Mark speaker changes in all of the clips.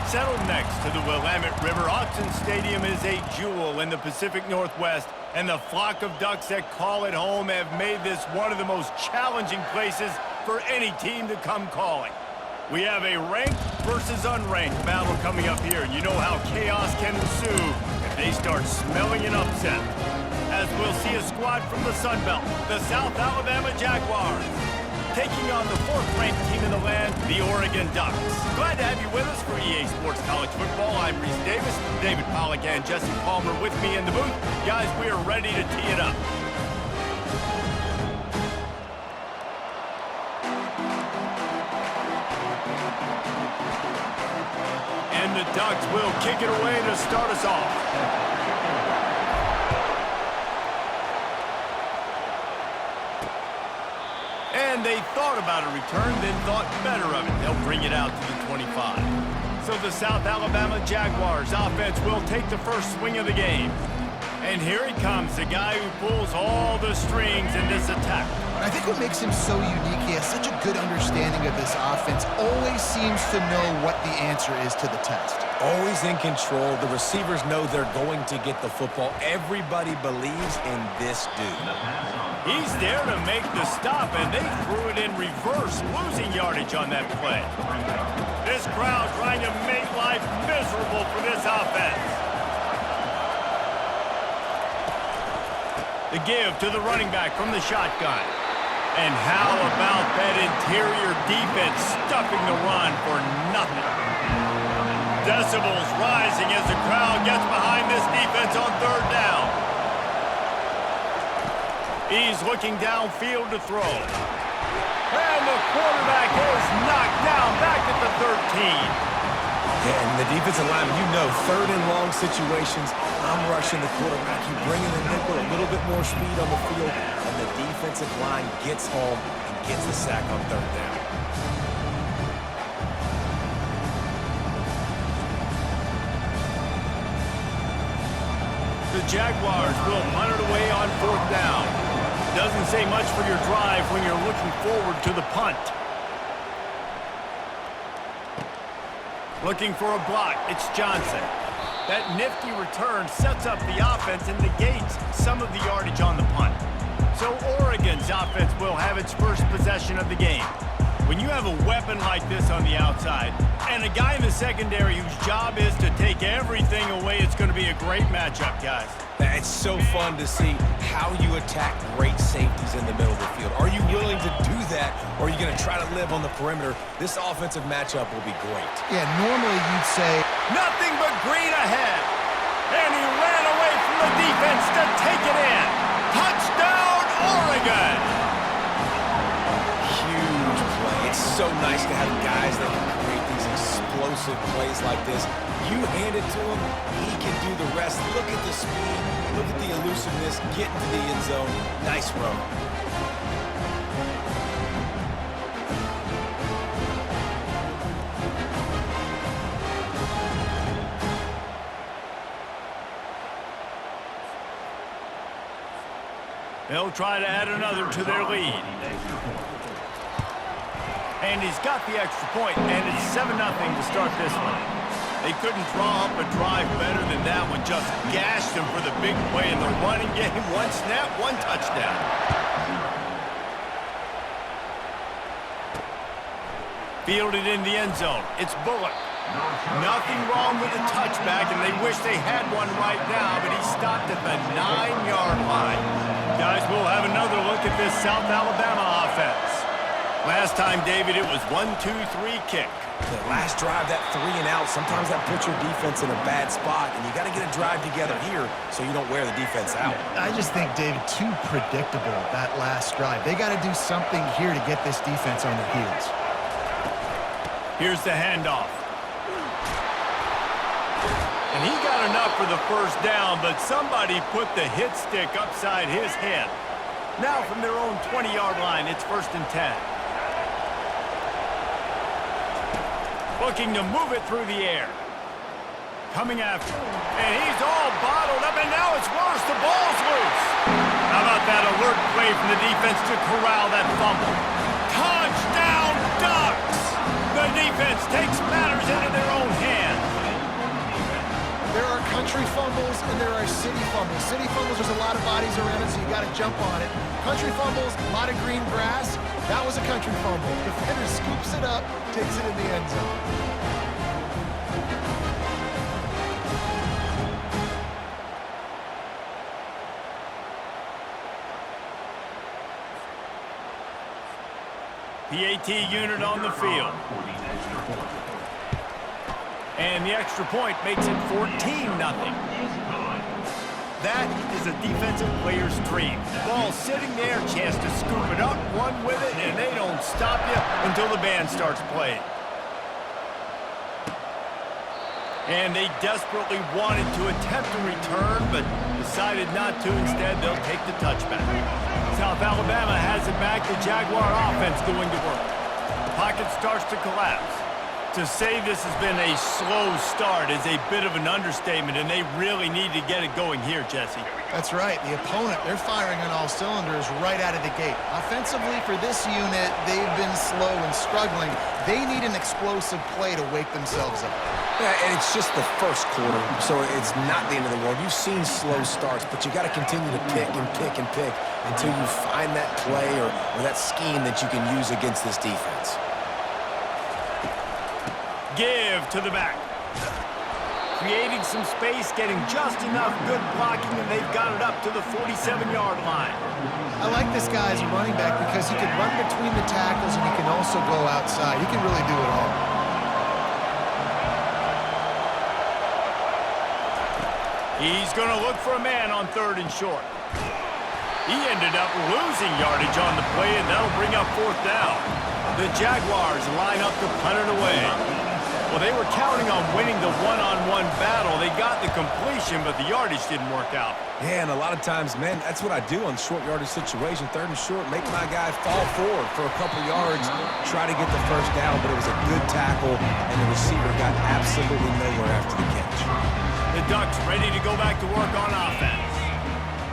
Speaker 1: Settled next to the Willamette River, Autzen Stadium is a jewel in the Pacific Northwest, and the flock of ducks that call it home have made this one of the most challenging places for any team to come calling. We have a ranked versus unranked battle coming up here, and you know how chaos can ensue if they start smelling an upset. As we'll see a squad from the Sun Belt, the South Alabama Jaguars, taking on the fourth-ranked team in the land, the Oregon Ducks. Glad to have you with us for EA Sports College Football. I'm Reese Davis, David Pollack and Jesse Palmer with me in the booth. Guys, we are ready to tee it up. And the Ducks will kick it away to start us off. And they thought about a return, then thought better of it. They'll bring it out to the 25. So the South Alabama Jaguars offense will take the first swing of the game. And here he comes, the guy who pulls all the strings in this attack.
Speaker 2: I think what makes him so unique, he has such a good understanding of this offense, always seems to know what the answer is to the test.
Speaker 3: Always in control. The receivers know they're going to get the football. Everybody believes in this dude.
Speaker 1: He's there to make the stop, and they threw it in reverse, losing yardage on that play. This crowd trying to make life miserable for this offense. The give to the running back from the shotgun. And how about that interior defense stuffing the run for nothing? Decibels rising as the crowd gets behind this defense on third down. He's looking downfield to throw. And the quarterback is knocked down back at the 13.
Speaker 3: And the defensive lineman, you know, third and long situations, I'm rushing the quarterback. You bring in the nickel, a little bit more speed on the field, and the defensive line gets home and gets the sack on third down.
Speaker 1: The Jaguars will punt it away on fourth down. Doesn't say much for your drive when you're looking forward to the punt. Looking for a block, it's Johnson. That nifty return sets up the offense and negates some of the yardage on the punt. So Oregon's offense will have its first possession of the game. When you have a weapon like this on the outside, and a guy in the secondary whose job is to take everything away, it's going to be a great matchup, guys.
Speaker 3: It's so fun to see how you attack great safeties in the middle of the field. Are you willing to do that, or are you going to try to live on the perimeter? This offensive matchup will be great.
Speaker 2: Yeah, normally you'd say,
Speaker 1: nothing but green ahead. And he ran away from the defense to take it in. Touchdown, Oregon!
Speaker 3: Huge play. It's so nice to have guys that can create these explosive plays like this. You hand it to him, he can do the rest. Look at the speed, look at the elusiveness, get into the end zone. Nice run.
Speaker 1: They'll try to add another to their lead. And he's got the extra point, and it's 7-0 to start this one. They couldn't draw up a drive better than that one. Just gashed them for the big play in the running game. One snap, one touchdown. Fielded in the end zone. It's Bullock. Nothing wrong with the touchback, and they wish they had one right now, but he stopped at the 9-yard line. Guys, we'll have another look at this South Alabama offense. Last time, David, it was 1-2-3 kick.
Speaker 3: The last drive, that 3 and out, sometimes that puts your defense in a bad spot, and you got to get a drive together here so you don't wear the defense out.
Speaker 2: I just think, David, too predictable, that last drive. They got to do something here to get this defense on their heels.
Speaker 1: Here's the handoff. And he got enough for the first down, but somebody put the hit stick upside his head. Now from their own 20-yard line, it's 1st and 10. Looking to move it through the air. Coming after. And he's all bottled up, and now it's worse. The ball's loose. How about that alert play from the defense to corral that fumble? Touchdown, Ducks! The defense takes matters into their own hands.
Speaker 2: country fumbles and there are city fumbles. City fumbles, there's a lot of bodies around it, so you got to jump on it. Country fumbles, a lot of green grass. That was a country fumble. Defender scoops it up, takes it in the end zone.
Speaker 1: PAT unit on the field. And the extra point makes it 14-0. That is a defensive player's dream. Ball sitting there, chance to scoop it up, run with it, and they don't stop you until the band starts playing. And they desperately wanted to attempt a return, but decided not to. Instead, they'll take the touchback. South Alabama has it back. The Jaguar offense going to work. The pocket starts to collapse. To say this has been a slow start is a bit of an understatement, and they really need to get it going here, Jesse.
Speaker 2: That's right. The opponent, they're firing on all cylinders right out of the gate. Offensively, for this unit, they've been slow and struggling. They need an explosive play to wake themselves up.
Speaker 3: Yeah, and it's just the first quarter, so it's not the end of the world. You've seen slow starts, but you got to continue to pick and pick and pick until you find that play or that scheme that you can use against this defense.
Speaker 1: Give to the back. Creating some space, getting just enough good blocking, and they've got it up to the 47-yard line.
Speaker 2: I like this guy as a running back because he can run between the tackles and he can also go outside. He can really do it all.
Speaker 1: He's going to look for a man on 3rd and short. He ended up losing yardage on the play, and that'll bring up 4th down. The Jaguars line up to punt it away. Well, they were counting on winning the one-on-one battle. They got the completion, but the yardage didn't work out.
Speaker 3: Yeah, and a lot of times, man, that's what I do on short yardage situation. 3rd and short, make my guy fall forward for a couple yards, try to get the 1st down, but it was a good tackle, and the receiver got absolutely nowhere after the catch.
Speaker 1: The Ducks ready to go back to work on offense.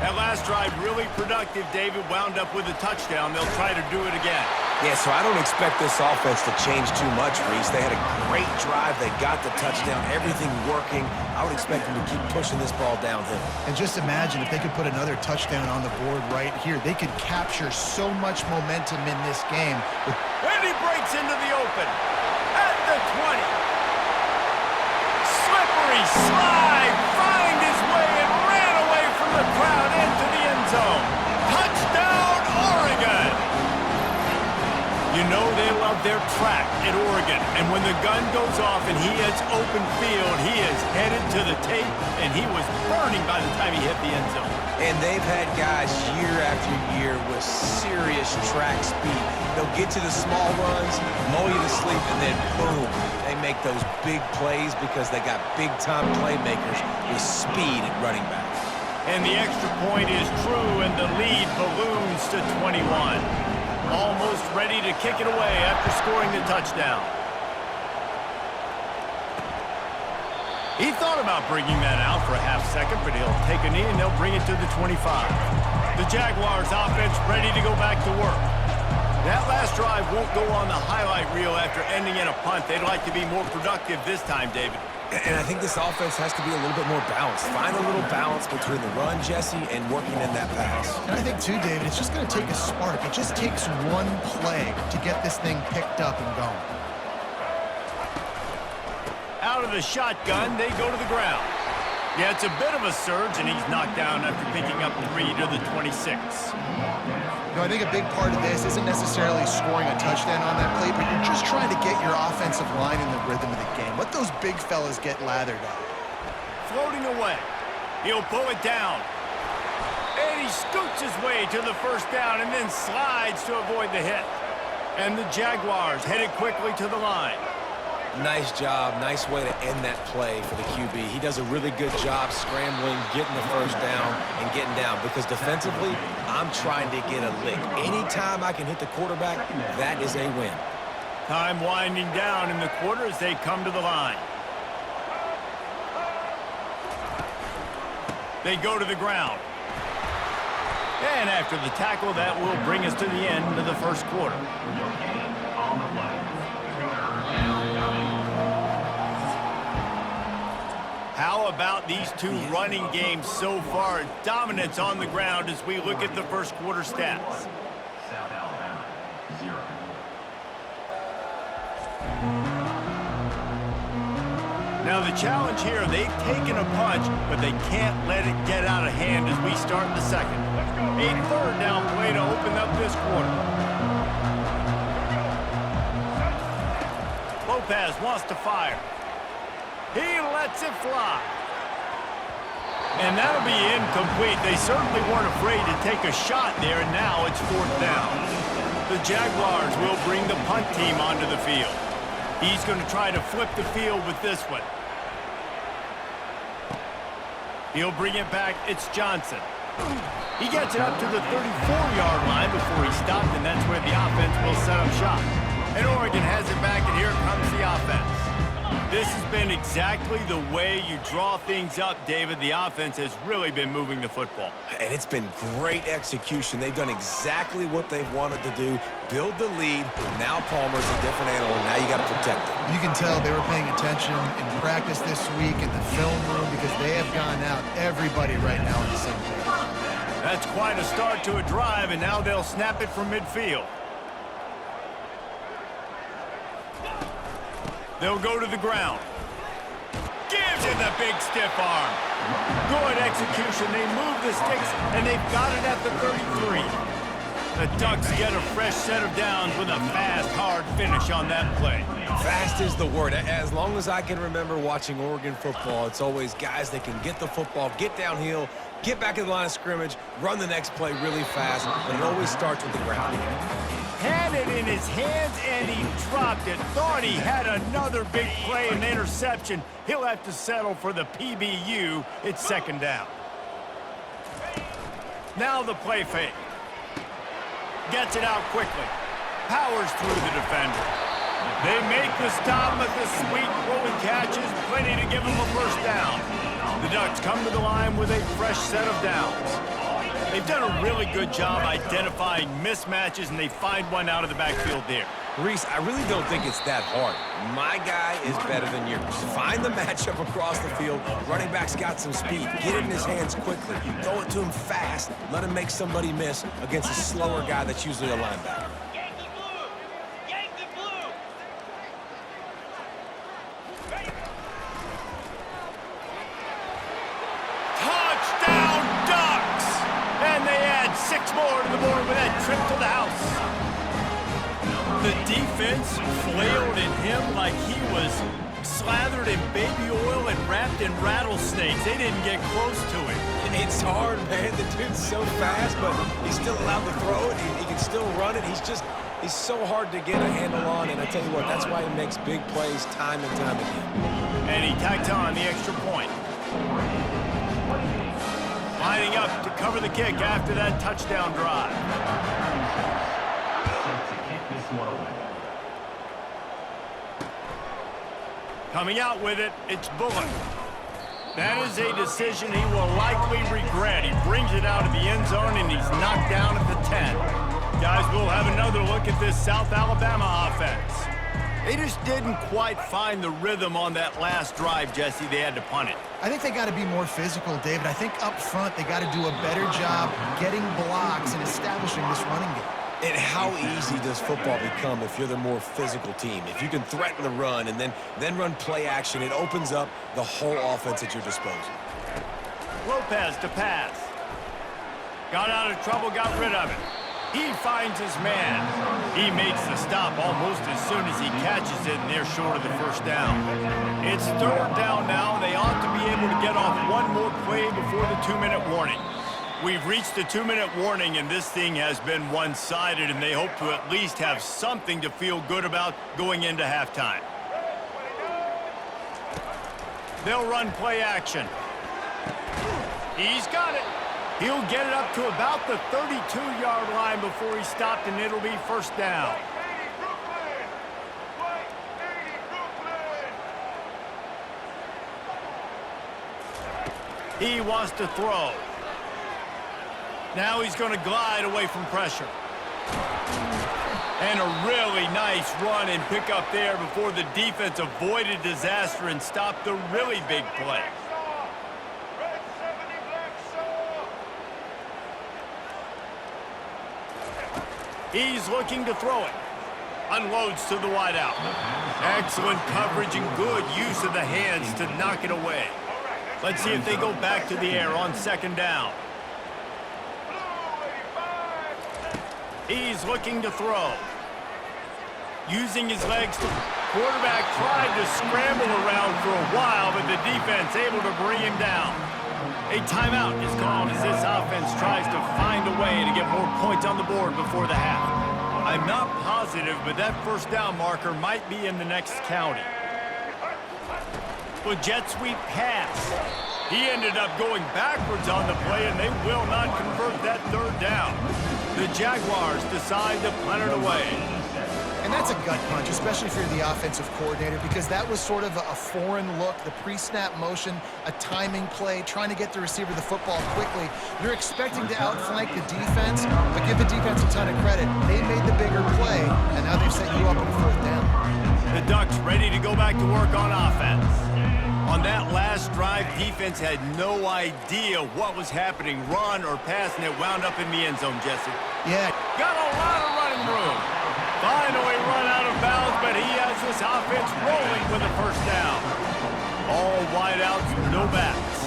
Speaker 1: That last drive really productive. David wound up with a touchdown. They'll try to do it again.
Speaker 3: Yeah, so I don't expect this offense to change too much, Reese. They had a great drive. They got the touchdown, everything working. I would expect them to keep pushing this ball downhill.
Speaker 2: And just imagine if they could put another touchdown on the board right here. They could capture so much momentum in this game.
Speaker 1: And he breaks into the open at the 20. Slippery slide, find his way and ran away from the crowd into the end zone. Touchdown, Oregon! You know they love their track at Oregon, and when the gun goes off and he hits open field, he is headed to the tape, and he was burning by the time he hit the end zone.
Speaker 3: And they've had guys year after year with serious track speed. They'll get to the small runs, mull you to sleep, and then boom, they make those big plays because they got big-time playmakers with speed at running back.
Speaker 1: And the extra point is true, and the lead balloons to 21. Almost ready to kick it away after scoring the touchdown. He thought about bringing that out for a half second, but he'll take a knee and they'll bring it to the 25. The Jaguars offense ready to go back to work. That last drive won't go on the highlight reel after ending in a punt. They'd like to be more productive this time, David.
Speaker 3: And I think this offense has to be a little bit more balanced. Find a little balance between the run, Jesse, and working in that pass.
Speaker 2: And I think, too, David, it's just going to take a spark. It just takes one play to get this thing picked up and going.
Speaker 1: Out of the shotgun, they go to the ground. Yeah, it's a bit of a surge, and he's knocked down after picking up 3 to the 26.
Speaker 2: You know, I think a big part of this isn't necessarily scoring a touchdown on that play, but you're just trying to get your offensive line in the rhythm of the game. Let those big fellas get lathered up.
Speaker 1: Floating away. He'll pull it down. And he scoots his way to the 1st down and then slides to avoid the hit. And the Jaguars headed quickly to the line.
Speaker 3: Nice job. Nice way to end that play for the QB. He does a really good job scrambling, getting the 1st down, and getting down. Because defensively, I'm trying to get a lick. Anytime I can hit the quarterback, that is a win.
Speaker 1: Time winding down in the quarter as they come to the line. They go to the ground. And after the tackle, that will bring us to the end of the 1st quarter. How How about these two running games so far? Dominance on the ground as we look at the first quarter stats.
Speaker 4: South Alabama, 0.
Speaker 1: Now the challenge here, they've taken a punch, but they can't let it get out of hand as we start the second. A third down play to open up this quarter. Lopez wants to fire. He lets it fly. And that'll be incomplete. They certainly weren't afraid to take a shot there, and now it's fourth down. The Jaguars will bring the punt team onto the field. He's going to try to flip the field with this one. He'll bring it back. It's Johnson. He gets it up to the 34-yard line before he stopped, and that's where the offense will set up shop. And Oregon has it back, and here comes the offense. This has been exactly the way you draw things up, David. The offense has really been moving the football.
Speaker 3: And it's been great execution. They've done exactly what they've wanted to do. Build the lead. Now Palmer's a different animal. Now you got to protect him.
Speaker 2: You can tell they were paying attention in practice this week in the film room because they have gone out, everybody right now on the same page.
Speaker 1: That's quite a start to a drive, and now they'll snap it from midfield. They'll go to the ground. Gives it the big stiff arm. Good execution. They move the sticks, and they've got it at the 33. The Ducks get a fresh set of downs with a fast, hard finish on that play.
Speaker 3: Fast is the word. As long as I can remember watching Oregon football, it's always guys that can get the football, get downhill, get back in the line of scrimmage, run the next play really fast, but it always starts with the ground.
Speaker 1: Had it in his hands, and he dropped it. Thought he had another big play and interception. He'll have to settle for the PBU. It's second down. Now the play fake. Gets it out quickly. Powers through the defender. They make the stop, but the sweet throw and catch is plenty to give them a first down. The Ducks come to the line with a fresh set of downs. They've done a really good job identifying mismatches, and they find one out of the backfield there.
Speaker 3: Reese, I really don't think it's that hard. My guy is better than yours. Find the matchup across the field. Running back's got some speed. Get it in his hands quickly. Throw it to him fast. Let him make somebody miss against a slower guy that's usually a linebacker.
Speaker 5: Yankee Blue! Yankee Blue!
Speaker 1: Touchdown, Ducks! And they add 6 more to the board with that trip to the house. The defense flailed at him like he was slathered in baby oil and wrapped in rattlesnakes. They didn't get close to him.
Speaker 3: It's hard, man. The dude's so fast, but he's still allowed to throw it. He can still run it. He's so hard to get a handle on, and I tell you what, that's why he makes big plays time and time again.
Speaker 1: And he tacked on the extra point. Lining up to cover the kick after that touchdown drive. Coming out with it, it's Bullock. That is a decision he will likely regret. He brings it out of the end zone, and he's knocked down at the 10. Guys, we'll have another look at this South Alabama offense. They just didn't quite find the rhythm on that last drive, Jesse. They had to punt it.
Speaker 2: I think they got to be more physical, David. I think up front they got to do a better job getting blocks and establishing this running game.
Speaker 3: And how easy does football become if you're the more physical team? If you can threaten the run and then run play action, it opens up the whole offense at your disposal.
Speaker 1: Lopez to pass. Got out of trouble, got rid of it. He finds his man. He makes the stop almost as soon as he catches it, and they're short of the first down. It's third down now, and they ought to be able to get off one more play before the 2-minute warning. We've reached the 2-minute warning, and this thing has been one-sided, and they hope to at least have something to feel good about going into halftime. They'll run play action. He's got it. He'll get it up to about the 32-yard line before he stopped, and it'll be first down. He wants to throw. Now he's going to glide away from pressure. And a really nice run and pick up there before the defense avoided disaster and stopped the really big play. He's looking to throw it. Unloads to the wideout. Excellent coverage and good use of the hands to knock it away. Let's see if they go back to the air on second down. He's looking to throw. Using his legs to... Quarterback tried to scramble around for a while, but the defense able to bring him down. A timeout is called as this offense tries to find a way to get more points on the board before the half. I'm not positive, but that first down marker might be in the next county. Well, jet sweep pass. He ended up going backwards on the play, and they will not convert that third down. The Jaguars decide to punt it away.
Speaker 2: And that's a gut punch, especially if you're the offensive coordinator, because that was sort of a foreign look, the pre-snap motion, a timing play, trying to get the receiver the football quickly. You're expecting to outflank the defense, but give the defense a ton of credit. They made the bigger play, and now they've set you up in a fourth down.
Speaker 1: The Ducks ready to go back to work on offense. On that last drive, defense had no idea what was happening, run or pass, and it wound up in the end zone, Jesse.
Speaker 2: Yeah.
Speaker 1: Got a lot of running room. Finally run out of bounds, but he has this offense rolling with a first down. All wideouts, no backs.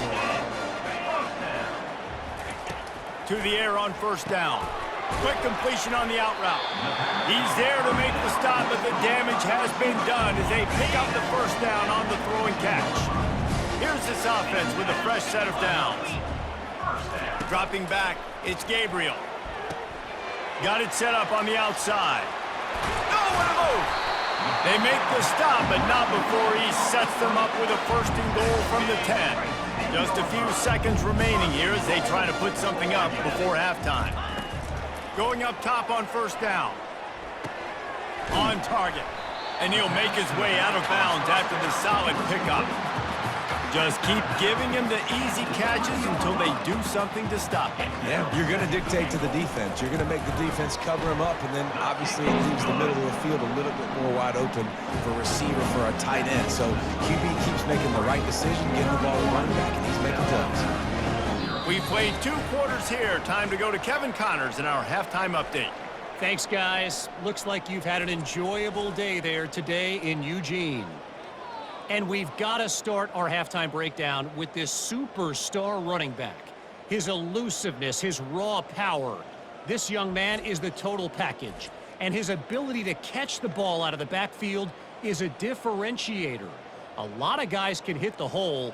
Speaker 1: To the air on first down. Quick completion on the out route. He's there to make the stop, but the damage has been done as they pick up the first down on the throwing catch. Here's this offense with a fresh set of downs. Dropping back, it's Gabriel. Got it set up on the outside. Nowhere to move. They make the stop, but not before he sets them up with a first and goal from the 10. Just a few seconds remaining here as they try to put something up before halftime. Going up top on first down. On target. And he'll make his way out of bounds after the solid pickup. Just keep giving him the easy catches until they do something to stop him.
Speaker 3: Yeah, you're going to dictate to the defense. You're going to make the defense cover him up, and then obviously it leaves the middle of the field a little bit more wide open for receiver, for a tight end. So QB keeps making the right decision, getting the ball to running back, and he's making plays.
Speaker 1: We played 2 quarters here. Time to go to Kevin Connors in our halftime update.
Speaker 6: Thanks, guys. Looks like you've had an enjoyable day there today in Eugene. And we've got to start our halftime breakdown with this superstar running back. His elusiveness, his raw power. This young man is the total package. And his ability to catch the ball out of the backfield is a differentiator. A lot of guys can hit the hole.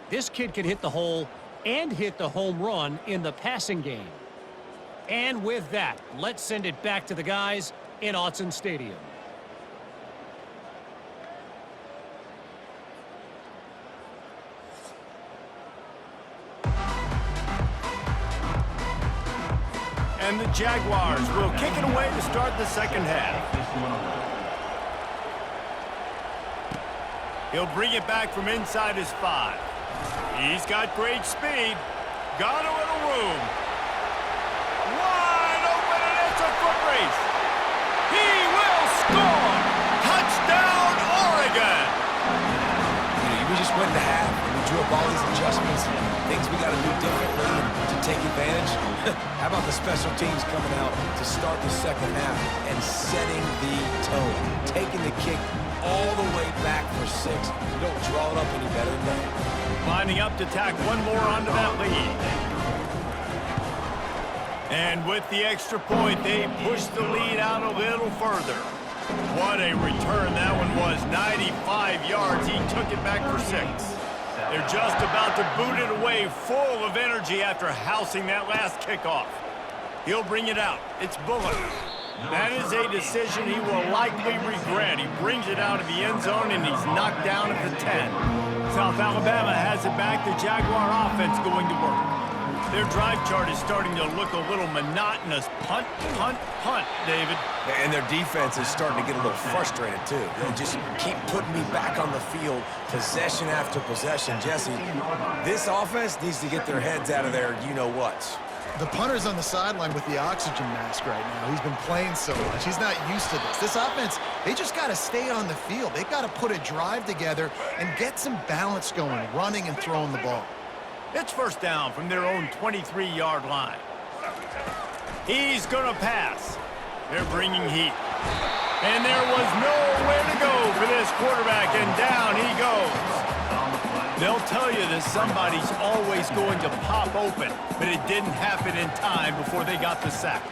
Speaker 6: This kid can hit the hole and hit the home run in the passing game. And with that, let's send it back to the guys in Autzen Stadium.
Speaker 1: And the Jaguars will kick it away to start the second half. He'll bring it back from inside his 5. He's got great speed. Got a little room. Wide open, and it's a foot race. He will score. Touchdown, Oregon.
Speaker 3: We just went to half, and we drew up all these adjustments, things we got to do differently to take advantage. How about the special teams coming out to start the second half and setting the tone, taking the kick all the way back for 6. You don't draw it up any better than that.
Speaker 1: Lining up to tack one more onto that lead. And with the extra point, they push the lead out a little further. What a return that one was. 95 yards. He took it back for 6. They're just about to boot it away, full of energy after housing that last kickoff. He'll bring it out. It's Bullock. That is a decision he will likely regret. He brings it out of the end zone, and he's knocked down at the 10. South Alabama has it back. The Jaguar offense going to work. Their drive chart is starting to look a little monotonous. Punt, punt, punt, David.
Speaker 3: And their defense is starting to get a little frustrated, too. They just keep putting me back on the field, possession after possession. Jesse, this offense needs to get their heads out of their you-know-whats.
Speaker 2: The punter's on the sideline with the oxygen mask right now. He's been playing so much. He's not used to this. This offense, they just got to stay on the field. They got to put a drive together and get some balance going, running and throwing the ball.
Speaker 1: It's first down from their own 23-yard line. He's going to pass. They're bringing heat. And there was nowhere to go for this quarterback, and down he goes. They'll tell you that somebody's always going to pop open, but it didn't happen in time before they got the sack.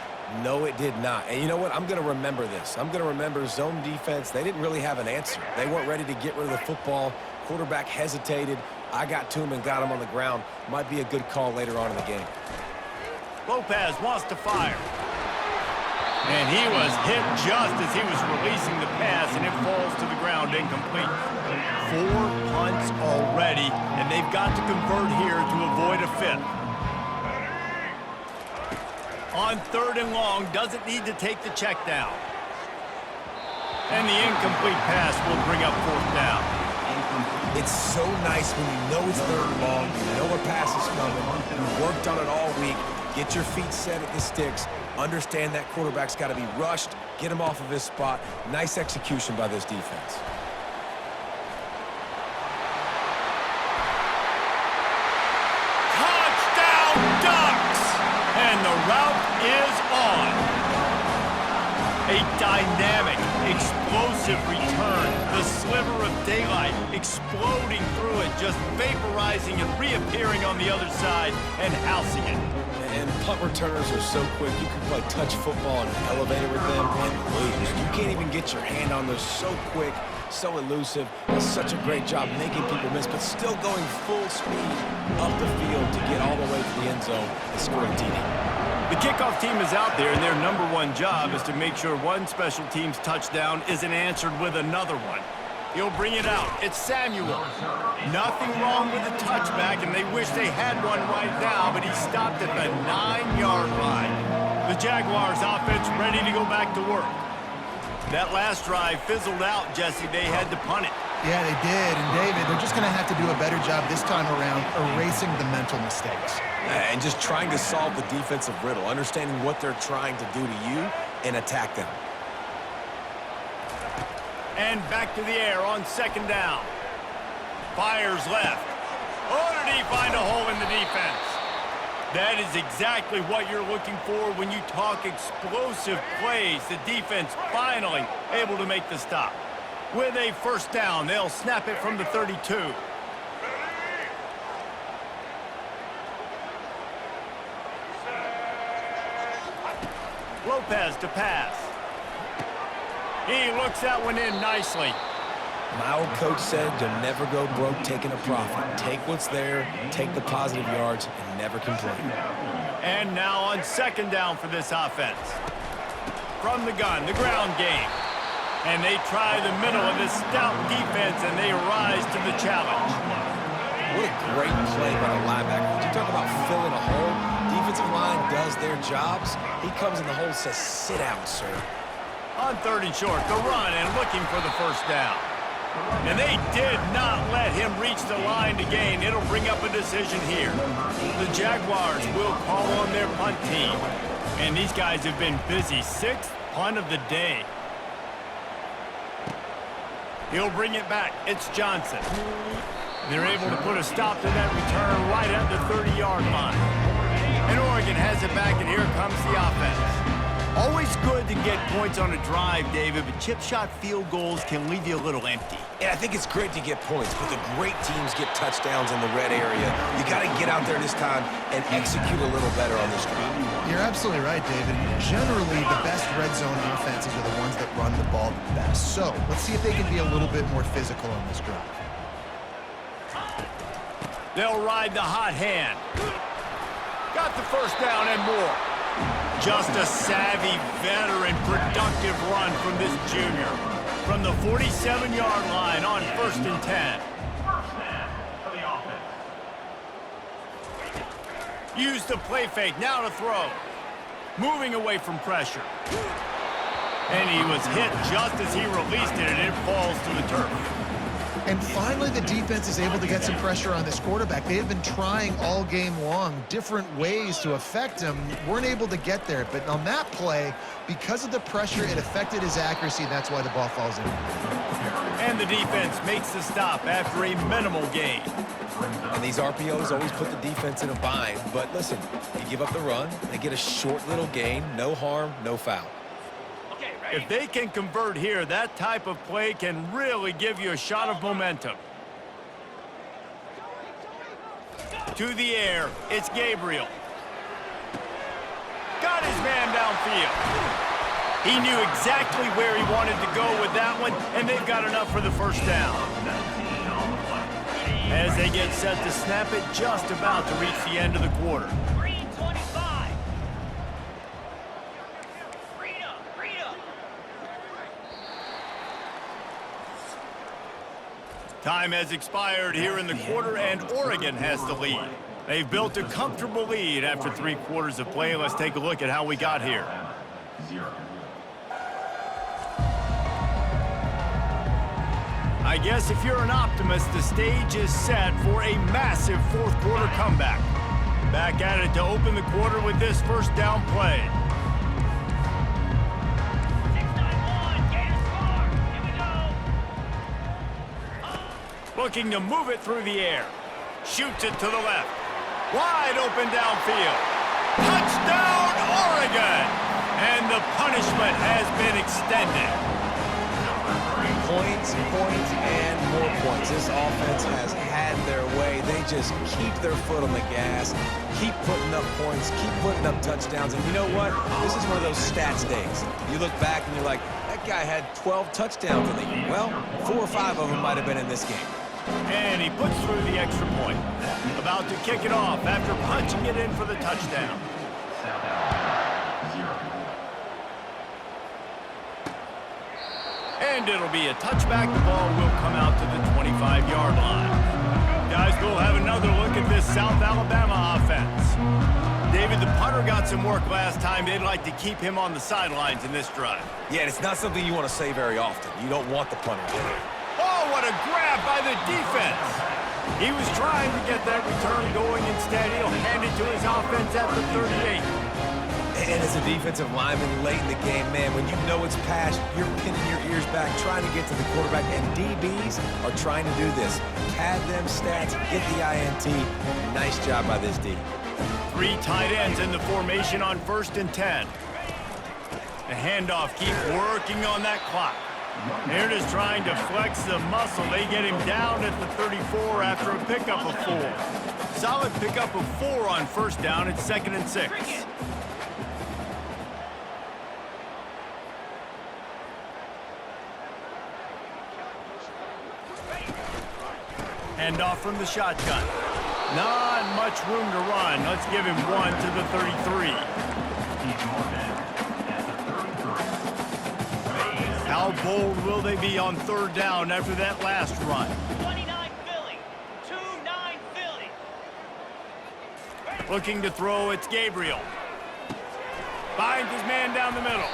Speaker 3: No, it did not. And you know what? I'm going to remember this. I'm going to remember zone defense. They didn't really have an answer. They weren't ready to get rid of the football. Quarterback hesitated. I got to him and got him on the ground. Might be a good call later on in the game.
Speaker 1: Lopez wants to fire. And he was hit just as he was releasing the pass, and it falls to the ground incomplete. 4 punts already, and they've got to convert here to avoid a fifth. On 3rd and long, doesn't need to take the check down. And the incomplete pass will bring up 4th down.
Speaker 3: It's so nice when you know it's 3rd and long, you know a pass is coming, you worked on it all week, get your feet set at the sticks, understand that quarterback's got to be rushed, get him off of his spot. Nice execution by this defense.
Speaker 1: Touchdown, Ducks! And the route is on. A dynamic, explosive return. The sliver of daylight exploding through it, just vaporizing and reappearing on the other side and housing it.
Speaker 3: And punt returners are so quick, you can play touch football in an elevator with them and lose. You can't even get your hand on those, so quick, so elusive. Does such a great job making people miss, but still going full speed up the field to get all the way to the end zone and score a TD.
Speaker 1: The kickoff team is out there, and their #1 job is to make sure one special team's touchdown isn't answered with another one. He'll bring it out. It's Samuel. Nothing wrong with the touchback, and they wish they had one right now, but he stopped at the 9-yard line. The Jaguars offense ready to go back to work. That last drive fizzled out, Jesse. They had to punt it.
Speaker 2: Yeah, they did. And David, they're just going to have to do a better job this time around erasing the mental mistakes.
Speaker 3: And just trying to solve the defensive riddle, understanding what they're trying to do to you and attack them.
Speaker 1: And back to the air on 2nd down. Fires left. Oh, did he find a hole in the defense? That is exactly what you're looking for when you talk explosive plays. The defense finally able to make the stop. With a 1st down, they'll snap it from the 32. Lopez to pass. He looks that one in nicely.
Speaker 3: My old coach said you'll never go broke taking a profit. Take what's there, take the positive yards, and never complain.
Speaker 1: And now on 2nd down for this offense. From the gun, the ground game. And they try the middle of this stout defense, and they rise to the challenge.
Speaker 3: What a great play by the linebacker. When you talk about filling a hole, defensive line does their jobs. He comes in the hole and says, sit down, sir.
Speaker 1: On 3rd and short, the run and looking for the 1st down. And they did not let him reach the line to gain. It'll bring up a decision here. The Jaguars will call on their punt team. And these guys have been busy. 6th punt of the day. He'll bring it back. It's Johnson. They're able to put a stop to that return right at the 30-yard line. And Oregon has it back, and here comes the offense. Always good to get points on a drive, David, but chip shot field goals can leave you a little empty.
Speaker 3: Yeah, I think it's great to get points, but the great teams get touchdowns in the red area. You got to get out there this time and execute a little better on this drive.
Speaker 2: You're absolutely right, David. Generally, the best red zone offenses are the ones that run the ball the best. So, let's see if they can be a little bit more physical on this drive.
Speaker 1: They'll ride the hot hand. Got the 1st down and more. Just a savvy, veteran, productive run from this junior. From the 47-yard line on 1st and 10.
Speaker 4: First man for the offense.
Speaker 1: Use the play fake, now to throw. Moving away from pressure. And he was hit just as he released it, and it falls to the turf.
Speaker 2: And finally, the defense is able to get some pressure on this quarterback. They have been trying all game long different ways to affect him. Weren't able to get there. But on that play, because of the pressure, it affected his accuracy, and that's why the ball falls in.
Speaker 1: And the defense makes the stop after a minimal gain.
Speaker 3: And these RPOs always put the defense in a bind. But listen, you give up the run, they get a short little gain, no harm, no foul.
Speaker 1: If they can convert here, that type of play can really give you a shot of momentum. To the air, it's Gabriel. Got his man downfield. He knew exactly where he wanted to go with that one, and they've got enough for the first down. As they get set to snap it, just about to reach the end of the quarter.
Speaker 5: Green 25. Freedom.
Speaker 1: Time has expired here in the quarter, and Oregon has the lead. They've built a comfortable lead after 3 quarters of play. Let's take a look at how we got here. I guess if you're an optimist, the stage is set for a massive 4th quarter comeback. Back at it to open the quarter with this first down play.
Speaker 5: 6-9-1, Gator score. Here we go.
Speaker 1: Looking to move it through the air. Shoots it to the left. Wide open downfield. Touchdown, Oregon! And the punishment has been extended.
Speaker 3: Points, and more points. This offense has had their way. They just keep their foot on the gas, keep putting up points, keep putting up touchdowns. And you know what? This is one of those stats days. You look back and you're like, that guy had 12 touchdowns in the year. Well, 4 or 5 of them might have been in this game.
Speaker 1: And he puts through the extra point. About to kick it off after punching it in for the touchdown. And it'll be a touchback. The ball will come out to the 25-yard line. Guys, we'll have another look at this South Alabama offense. David, the punter got some work last time. They'd like to keep him on the sidelines in this drive.
Speaker 3: Yeah, it's not something you want to say very often. You don't want the punter in there.
Speaker 1: Oh, what a grab by the defense. He was trying to get that return going. Instead, he'll hand it to his offense at the 38.
Speaker 3: And as a defensive lineman late in the game, man, when you know it's past, you're pinning your ears back, trying to get to the quarterback, and DBs are trying to do this. Pad them stats, get the INT. Nice job by this D.
Speaker 1: 3 tight ends in the formation on 1st and 10. The handoff, keep working on that clock. They're just trying to flex the muscle. They get him down at the 34 after a pickup of 4. Solid pickup of 4 on 1st down. It's 2nd and 6. Handoff from the shotgun. Not much room to run. Let's give him 1 to the 33. How bold will they be on 3rd down after that last run?
Speaker 5: 29 Philly. 2-9 Philly.
Speaker 1: Looking to throw, it's Gabriel. Finds his man down the middle.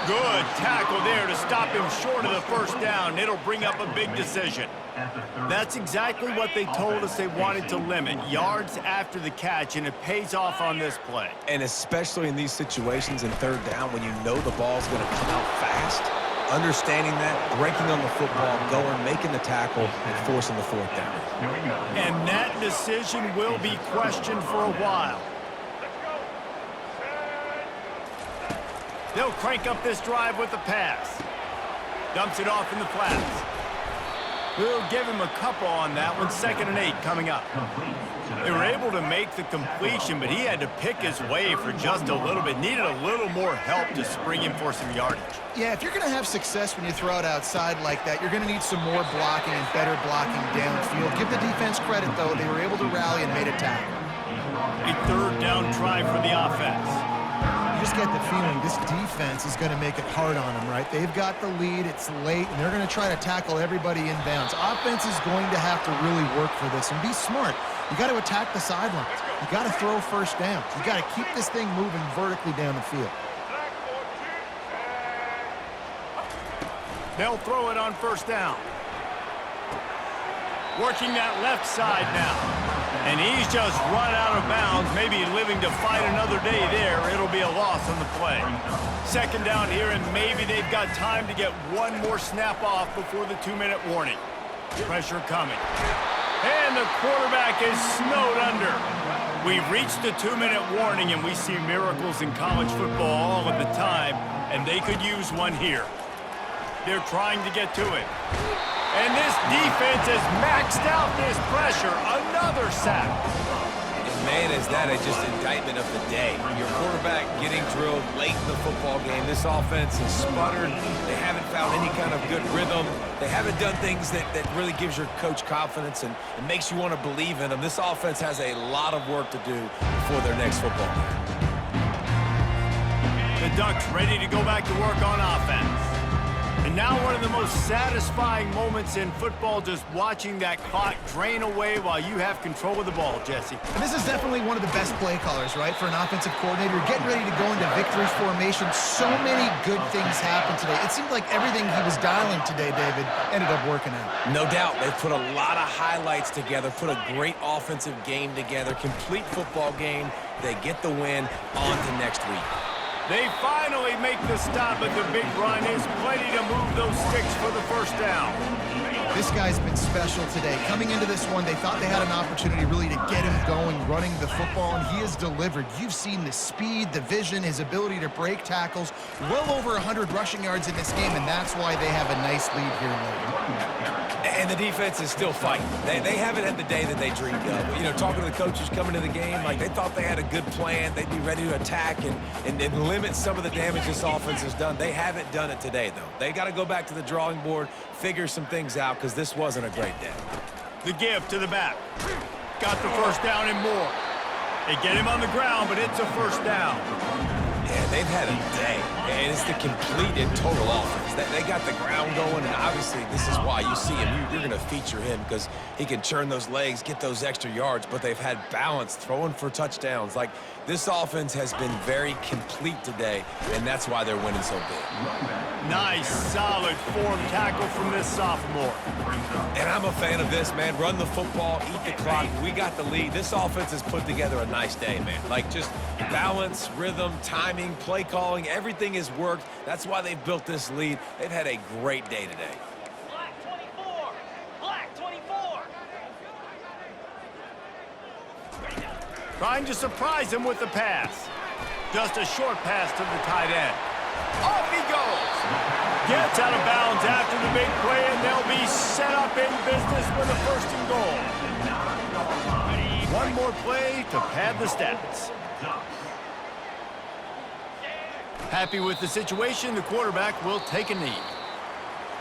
Speaker 1: Good tackle there to stop him short of the 1st down. It'll bring up a big decision. That's exactly what they told us they wanted to limit. Yards after the catch, and it pays off on this play.
Speaker 3: And especially in these situations in 3rd down when you know the ball's going to come out fast, understanding that, breaking on the football, going, making the tackle, and forcing the 4th down.
Speaker 1: And that decision will be questioned for a while. They'll crank up this drive with a pass. Dumps it off in the flats. We'll give him a couple on that one. 2nd and 8 coming up. They were able to make the completion, but he had to pick his way for just a little bit. Needed a little more help to spring him for some yardage.
Speaker 2: Yeah, if you're going to have success when you throw it outside like that, you're going to need some more blocking and better blocking downfield. Give the defense credit, though. They were able to rally and made a tackle.
Speaker 1: A 3rd down try for the offense.
Speaker 2: You just get the feeling this defense is going to make it hard on them, right? They've got the lead, it's late, and they're going to try to tackle everybody inbounds. Offense is going to have to really work for this and be smart. You got to attack the sidelines. You got to throw 1st down. You got to keep this thing moving vertically down the field.
Speaker 1: They'll throw it on 1st down. Working that left side now. And he's just run out of bounds, maybe living to fight another day there. It'll be a loss on the play. 2nd down here, and maybe they've got time to get one more snap off before the 2-minute warning. Pressure coming. And the quarterback is snowed under. We've reached the 2-minute warning, and we see miracles in college football all of the time, and they could use one here. They're trying to get to it. And this defense has maxed out this pressure. Another sack.
Speaker 3: And man, is that just indictment of the day. Your quarterback getting drilled late in the football game. This offense has sputtered. They haven't found any kind of good rhythm. They haven't done things that really gives your coach confidence and makes you want to believe in them. This offense has a lot of work to do before their next football game.
Speaker 1: The Ducks ready to go back to work on offense. And now one of the most satisfying moments in football, just watching that clock drain away while you have control of the ball, Jesse.
Speaker 2: And this is definitely one of the best play callers, right, for an offensive coordinator. Getting ready to go into victory formation. So many good things happened today. It seemed like everything he was dialing today, David, ended up working out.
Speaker 3: No doubt. They've put a lot of highlights together, put a great offensive game together, complete football game. They get the win. On to next week.
Speaker 1: They finally make the stop, but the big run is plenty to move those sticks for the first down.
Speaker 2: This guy's been special today. Coming into this one, they thought they had an opportunity really to get him going, running the football, and he has delivered. You've seen the speed, the vision, his ability to break tackles. Well over 100 rushing yards in this game, and that's why they have a nice lead here late.
Speaker 3: And the defense is still fighting. They haven't had the day that they dreamed of. You know, talking to the coaches coming to the game, like they thought they had a good plan. They'd be ready to attack and limit some of the damage this offense has done. They haven't done it today, though. They got to go back to the drawing board, figure some things out, because this wasn't a great day.
Speaker 1: The give to the back. Got the first down and more. They get him on the ground, but it's a first down.
Speaker 3: Yeah, they've had a day, and it's the complete and total offense. They got the ground going, and obviously this is why you see him. You're going to feature him because he can churn those legs, get those extra yards, but they've had balance, throwing for touchdowns. Like, this offense has been very complete today, and that's why they're winning so big.
Speaker 1: Nice, solid form tackle from this sophomore.
Speaker 3: And I'm a fan of this, man. Run the football, eat the clock. We got the lead. This offense has put together a nice day, man. Like, just balance, rhythm, timing, play calling, everything has worked. That's why they've built this lead. They've had a great day today.
Speaker 5: Black 24. Black 24.
Speaker 1: Trying to surprise him with the pass. Just a short pass to the tight end. Off he goes. Gets out of bounds after the big play, and they'll be set up in business with a first and goal. One more play to pad the stats. Happy with the situation, the quarterback will take a knee.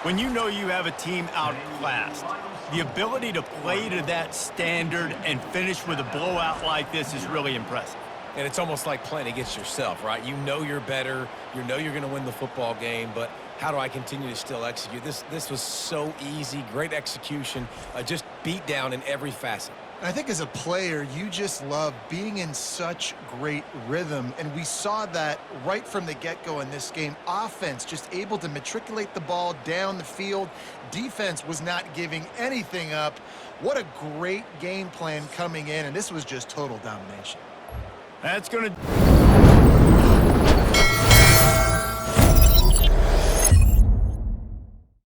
Speaker 1: When you know you have a team outclassed, the ability to play to that standard and finish with a blowout like this is really impressive.
Speaker 3: And it's almost like playing against yourself, right? You know you're better. You know you're going to win the football game, but how do I continue to still execute? This was so easy, great execution, just beat down in every facet.
Speaker 2: And I think as a player, you just love being in such great rhythm, and we saw that right from the get-go in this game. Offense just able to matriculate the ball down the field. Defense was not giving anything up. What a great game plan coming in, and this was just total domination.
Speaker 1: That's going to...